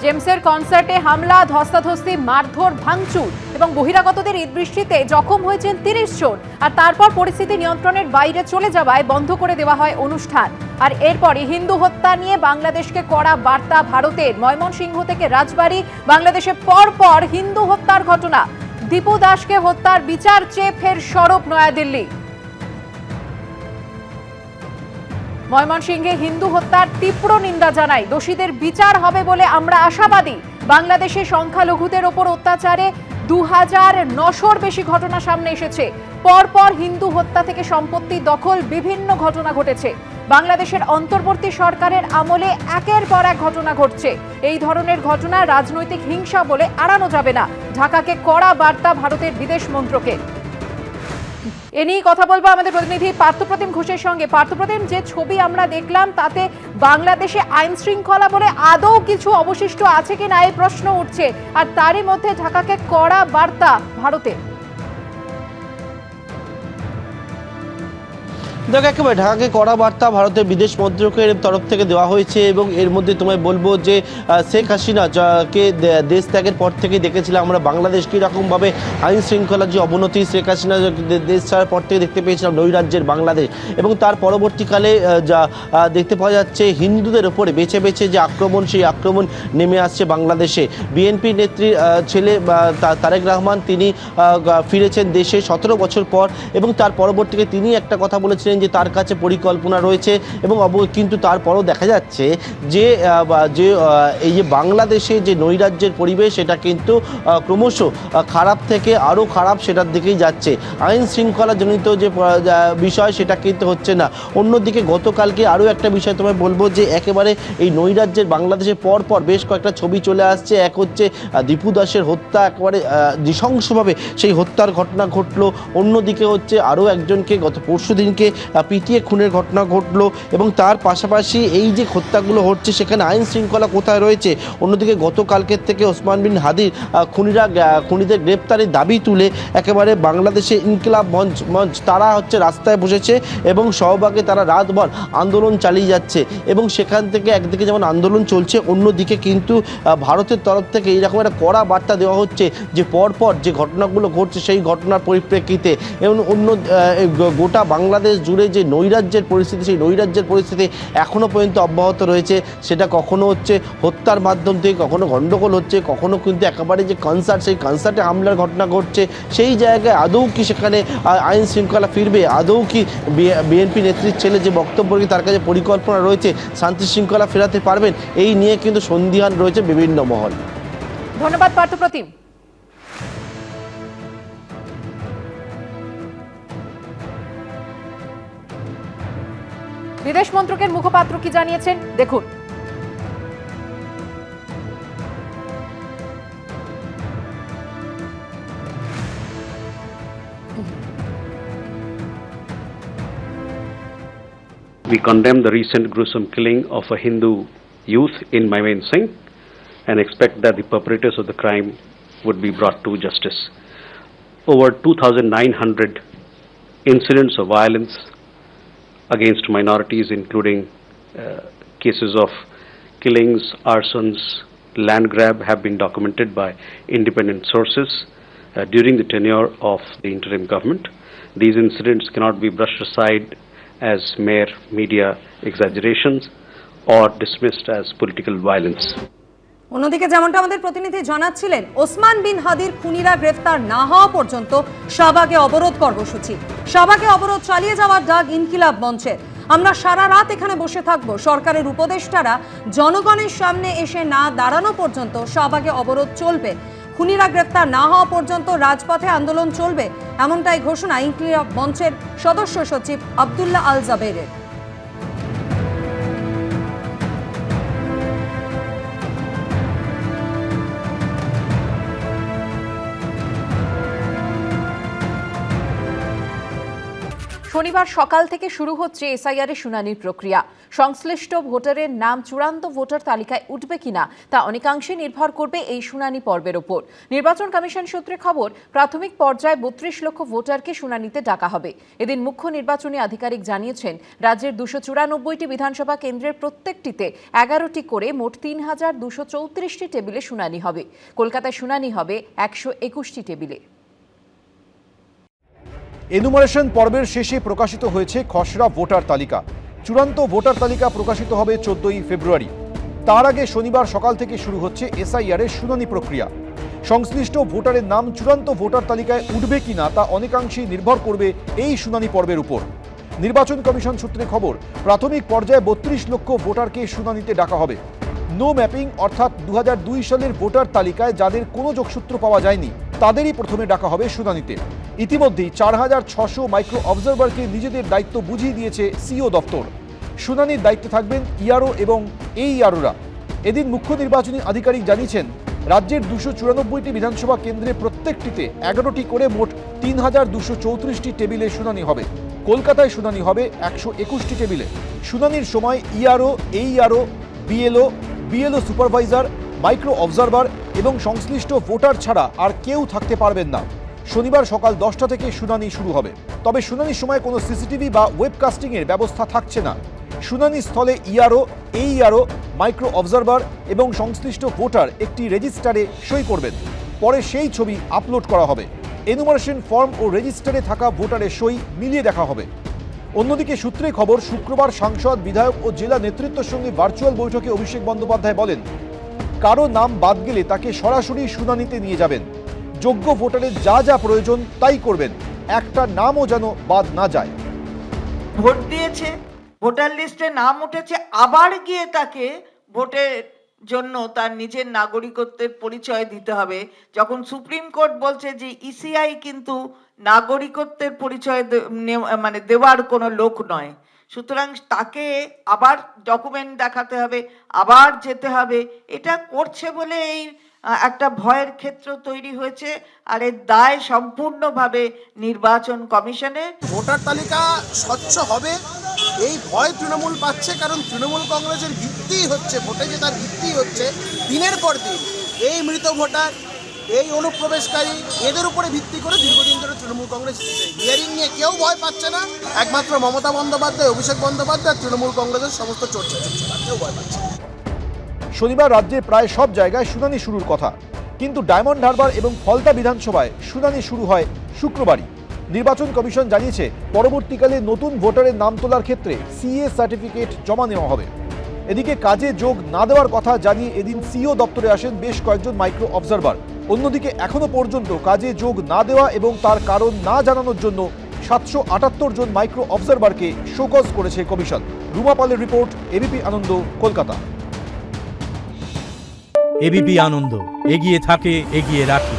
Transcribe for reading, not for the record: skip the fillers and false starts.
জেমসের কনসার্টে হামলা, ধস্তাধস্তি, মারধর, ভাঙচুর এবং বহিরাগতদের ঈদবৃষ্টিতে জখম হয়েছেন ৩০ জন। আর তারপর পরিস্থিতি নিয়ন্ত্রণের বাইরে চলে যাওয়ায় বন্ধ করে দেওয়া হয় অনুষ্ঠান। আর এরপরই হিন্দু হত্যা নিয়ে বাংলাদেশকে কড়া বার্তা ভারতের। ময়মনসিংহ থেকে রাজবাড়ী, বাংলাদেশে পরপর হিন্দু হত্যার ঘটনা। দীপু দাসকে হত্যার বিচার চেয়ে ফের সরব নয়াদিল্লি। ময়মনসিংহে হিন্দু হত্যার তীব্র নিন্দা জানাই, দোষীদের বিচার হবে বলে আমরা আশাবাদী। বাংলাদেশে সংখ্যালঘুদের ওপর অত্যাচারে ২,৯০০-র বেশি ঘটনা সামনে এসেছে। পরপর হিন্দু হত্যা থেকে সম্পত্তি দখল, বিভিন্ন ঘটনা ঘটেছে। বাংলাদেশের অন্তর্বর্তী সরকারের আমলে একের পর এক ঘটনা ঘটছে। এই ধরনের ঘটনা রাজনৈতিক হিংসা বলে এড়ানো যাবে না। ঢাকাকে কড়া বার্তা ভারতের বিদেশ মন্ত্রকের। এ নিয়ে কথা বলবো আমাদের প্রতিনিধি পার্থপ্রতিম ঘোষের সঙ্গে। পার্থপ্রতিম, যে ছবি আমরা দেখলাম তাতে বাংলাদেশে আইন শৃঙ্খলা বলে আদৌ কিছু অবশিষ্ট আছে কিনা এই প্রশ্ন উঠছে। আর তারই মধ্যে ঢাকাকে কড়া বার্তা ভারতের। দেখো, একেবারে ঢাকাকে কড়া বার্তা ভারতের বিদেশ মন্ত্রকের তরফ থেকে দেওয়া হয়েছে। এবং এর মধ্যে তোমায় বলবো যে শেখ হাসিনা যাকে দেশ ত্যাগের পর থেকে দেখেছিলাম আমরা বাংলাদেশকে এরকমভাবে আইন শৃঙ্খলার যে অবনতি, শেখ হাসিনা দেশ ছাড়ার পর থেকে দেখতে পেয়েছিলাম নৈরাজ্যের বাংলাদেশ। এবং তার পরবর্তীকালে যা দেখতে পাওয়া যাচ্ছে হিন্দুদের ওপরে বেছে বেছে যে আক্রমণ, সেই আক্রমণ নেমে আসছে বাংলাদেশে। বিএনপি নেত্রীর ছেলে তারেক রহমান তিনি ফিরেছেন দেশে 17 বছর পর। এবং তার পরবর্তীতে তিনি একটা কথা বলেছিলেন যে তার কাছে পরিকল্পনা রয়েছে। এবং কিন্তু তারপরও দেখা যাচ্ছে যে এই যে বাংলাদেশে যে নৈরাজ্যের পরিবেশ, সেটা কিন্তু ক্রমশ খারাপ থেকে আরও খারাপ সেটার দিকেই যাচ্ছে। আইন শৃঙ্খলাজনিত যে বিষয় সেটা কিন্তু হচ্ছে না। অন্যদিকে গতকালকে আরও একটা বিষয় তোমায় বলবো যে একেবারে এই নৈরাজ্যের বাংলাদেশে পরপর বেশ কয়েকটা ছবি চলে আসছে। এক হচ্ছে দীপু দাসের হত্যা, একেবারে নৃশংসভাবে সেই হত্যার ঘটনা ঘটলো। অন্যদিকে হচ্ছে আরও একজনকে গত পরশু দিনকে পিটিয়ে খুনের ঘটনা ঘটলো। এবং তার পাশাপাশি এই যে হত্যাগুলো হচ্ছে সেখানে আইন শৃঙ্খলা কোথায় রয়েছে। অন্যদিকে গতকালকের থেকে ওসমান বিন হাদির খুনিদের গ্রেপ্তারের দাবি তুলে একেবারে বাংলাদেশে ইনকিলাব মঞ্চ তারা হচ্ছে রাস্তায় বসেছে এবং সহভাগে তারা রাতভর আন্দোলন চালিয়ে যাচ্ছে। এবং সেখান থেকে একদিকে যেমন আন্দোলন চলছে, অন্যদিকে কিন্তু ভারতের তরফ থেকে এইরকম একটা কড়া বার্তা দেওয়া হচ্ছে যে পরপর যে ঘটনাগুলো ঘটছে সেই ঘটনার পরিপ্রেক্ষিতে এবং গোটা বাংলাদেশ জুড়ে যে নৈরাজ্যের পরিস্থিতি, সেই নৈরাজ্যের পরিস্থিতি এখনও পর্যন্ত অব্যাহত রয়েছে। সেটা কখনো হচ্ছে হত্যার মাধ্যম থেকে, কখনো গণ্ডগোল হচ্ছে, কখনো কিন্তু একেবারে যে কনসার্ট, সেই কনসার্টে হামলার ঘটনা ঘটছে। সেই জায়গায় আদৌ কি সেখানে আইন শৃঙ্খলা ফিরবে? আদৌ কি বিএনপি নেত্রীর ছেলে যে বক্তব্য কি তার কাছে পরিকল্পনা রয়েছে, শান্তি শৃঙ্খলা ফেরাতে পারবেন? এই নিয়ে কিন্তু সন্দিহান রয়েছে বিভিন্ন মহল। ধন্যবাদ পার্থপ্রতিম। বিদেশ মন্ত্রকের মুখপাত্র কি জানিয়েছেন দেখুন। We condemn the recent gruesome killing of a Hindu youth in Mymensingh and expect that the perpetrators of the crime would be brought to justice. Over 2,900 incidents of violence against minorities, including cases of killings, arsons, land grab, have been documented by independent sources during the tenure of the interim government. These incidents cannot be brushed aside as mere media exaggerations or dismissed as political violence. অন্যদিকে যেমনটা আমাদের প্রতিনিধি জানাচ্ছিলেন, ওসমান বিন হাদির খুনিরা গ্রেফতার না হওয়া পর্যন্ত শাহবাগে অবরোধ কর্মসূচি, শাহবাগে অবরোধ চালিয়ে যাওয়ার ডাক ইনকিলাব মঞ্চের। আমরা সারা রাত এখানে বসে থাকবো, সরকারের উপদেষ্টারা জনগণের সামনে এসে না দাঁড়ানো পর্যন্ত শাহবাগে অবরোধ চলবে। খুনিরা গ্রেফতার না হওয়া পর্যন্ত রাজপথে আন্দোলন চলবে, এমনটাই ঘোষণা ইনকিলাব মঞ্চের সদস্য সচিব আব্দুল্লাহ আল জাবেরের। শনিবার সকাল থেকে শুরু হচ্ছে এসআইআর এর শুনানির প্রক্রিয়া। সংশ্লিষ্ট ভোটারের নাম চূড়ান্ত ভোটার তালিকায় উঠবে কিনা তা অনেকাংশে নির্ভর করবে এই শুনানি পর্বের ওপর। নির্বাচন কমিশন সূত্রে খবর, প্রাথমিক পর্যায়ে 32 লক্ষ ভোটারকে শুনানিতে ডাকা হবে। এদিন মুখ্য নির্বাচনী আধিকারিক জানিয়েছেন, রাজ্যের 294টি বিধানসভা কেন্দ্রের প্রত্যেকটিতে 11টি করে মোট 3234টি টেবিলে শুনানি হবে। কলকাতায় শুনানি হবে 121টি টেবিলে। এনুমারেশন পর্বের শেষে প্রকাশিত হয়েছে খসড়া ভোটার তালিকা। চূড়ান্ত ভোটার তালিকা প্রকাশিত হবে 14ই ফেব্রুয়ারি। তার আগে শনিবার সকাল থেকে শুরু হচ্ছে এসআইআর এর শুনানি প্রক্রিয়া। সংশ্লিষ্ট ভোটারের নাম চূড়ান্ত ভোটার তালিকায় উঠবে কিনা তা অনেকাংশেই নির্ভর করবে এই শুনানি পর্বের উপর। নির্বাচন কমিশন সূত্রে খবর, প্রাথমিক পর্যায়ে 32 লক্ষ ভোটারকে শুনানিতে ডাকা হবে। নো ম্যাপিং অর্থাৎ 2002 সালের ভোটার তালিকায় যাদের কোনো যোগসূত্র পাওয়া যায়নি তাদেরই প্রথমে ডাকা হবে শুনানিতে। ইতিমধ্যেই 4600 মাইক্রো অবজারভারকে নিজেদের দায়িত্ব বুঝিয়ে দিয়েছে সিও দপ্তর। শুনানির দায়িত্বে থাকবেন ইআরও এবং এইআরওরা। এদিন মুখ্য নির্বাচনী আধিকারিক জানিয়েছেন, রাজ্যের 294টি বিধানসভা কেন্দ্রে প্রত্যেকটিতে 11টি করে মোট 3234টি টেবিলে শুনানি হবে। কলকাতায় শুনানি হবে 121টি টেবিলে। শুনানির সময় ERO, এইআরও, BLO supervisor, micro observer এবং সংশ্লিষ্ট ভোটার ছাড়া আর কেউ থাকতে পারবেন না। শনিবার সকাল 10টা থেকে শুনানি শুরু হবে। তবে শুনানির সময় কোনো সিসিটিভি বা ওয়েবকাস্টিংয়ের ব্যবস্থা থাকছে না। শুনানি স্থলে ইআরও, এইআরও, মাইক্রো অবজারভার এবং সংশ্লিষ্ট ভোটার একটি রেজিস্টারে সই করবেন। পরে সেই ছবি আপলোড করা হবে। এনুমারেশন ফর্ম ও রেজিস্টারে থাকা ভোটারের সই মিলিয়ে দেখা হবে। অন্যদিকে সূত্রে খবর, শুক্রবার সাংসদ, বিধায়ক ও জেলা নেতৃত্বের সঙ্গে ভার্চুয়াল বৈঠকে অভিষেক বন্দ্যোপাধ্যায় বলেন, কারো নাম বাদ গেলে তাকে সরাসরি শুনানিতে নিয়ে যাবেন। যোগ্য ভোটারের যা যা প্রয়োজন তাই করবেন, একটা নামও যেন বাদ না যায়। ভোট দিয়েছে, ভোটার লিস্টে নাম উঠেছে, আবার গিয়ে তাকে ভোটের জন্য তার নিজের নাগরিকত্বের পরিচয় দিতে হবে। যখন সুপ্রিম কোর্ট বলছে যে ইসিআই কিন্তু নাগরিকত্বের পরিচয় দেওয়ার কোনো লোক নয়, সুতরাং তাকে আবার ডকুমেন্ট দেখাতে হবে, আবার যেতে হবে। এটা করছে বলে এই একটা ভয়ের ক্ষেত্র তৈরি হয়েছে, আর এর দায় সম্পূর্ণভাবে নির্বাচন কমিশনের। ভোটার তালিকা স্বচ্ছ হবে এই ভয় তৃণমূল পাচ্ছে, কারণ তৃণমূল কংগ্রেসের ভিত্তি হচ্ছে, ভোটে যে তার ভিত্তি হচ্ছে দিনের পর দিন এই মৃত ভোটার, এই অনুপ্রবেশকারী, এদের উপরে ভিত্তি করে দীর্ঘদিন ধরে তৃণমূল কংগ্রেস হিয়ারিং নিয়ে কেউ ভয় পাচ্ছে না। একমাত্র মমতা বন্দ্যোপাধ্যায়, অভিষেক বন্দ্যোপাধ্যায়, তৃণমূল কংগ্রেসের সমস্ত চর্চা চলছে না, কেউ ভয় পাচ্ছে না। শনিবার রাজ্যে প্রায় সব জায়গায় শুনানি শুরুর কথা, কিন্তু ডায়মন্ড হারবার এবং ফলতা বিধানসভায় শুনানি শুরু হয় শুক্রবারই। নির্বাচন কমিশন জানিয়েছে, পরবর্তীকালে নতুন ভোটারের নাম তোলার ক্ষেত্রে সিএ সার্টিফিকেট জমা নেওয়া হবে। এদিকে কাজে যোগ না দেওয়ার কথা জানিয়ে এদিন সিও দপ্তরে আসেন বেশ কয়েকজন মাইক্রো অবজারভার। অন্যদিকে এখনো পর্যন্ত কাজে যোগ না দেওয়া এবং তার কারণ না জানানোর জন্য 778 জন মাইক্রো অবজারভারকে শোকজ করেছে কমিশন। রুমা পালের রিপোর্ট, এবিপি আনন্দ, কলকাতা। এবিপি আনন্দ, এগিয়ে থাকে, এগিয়ে রাখে।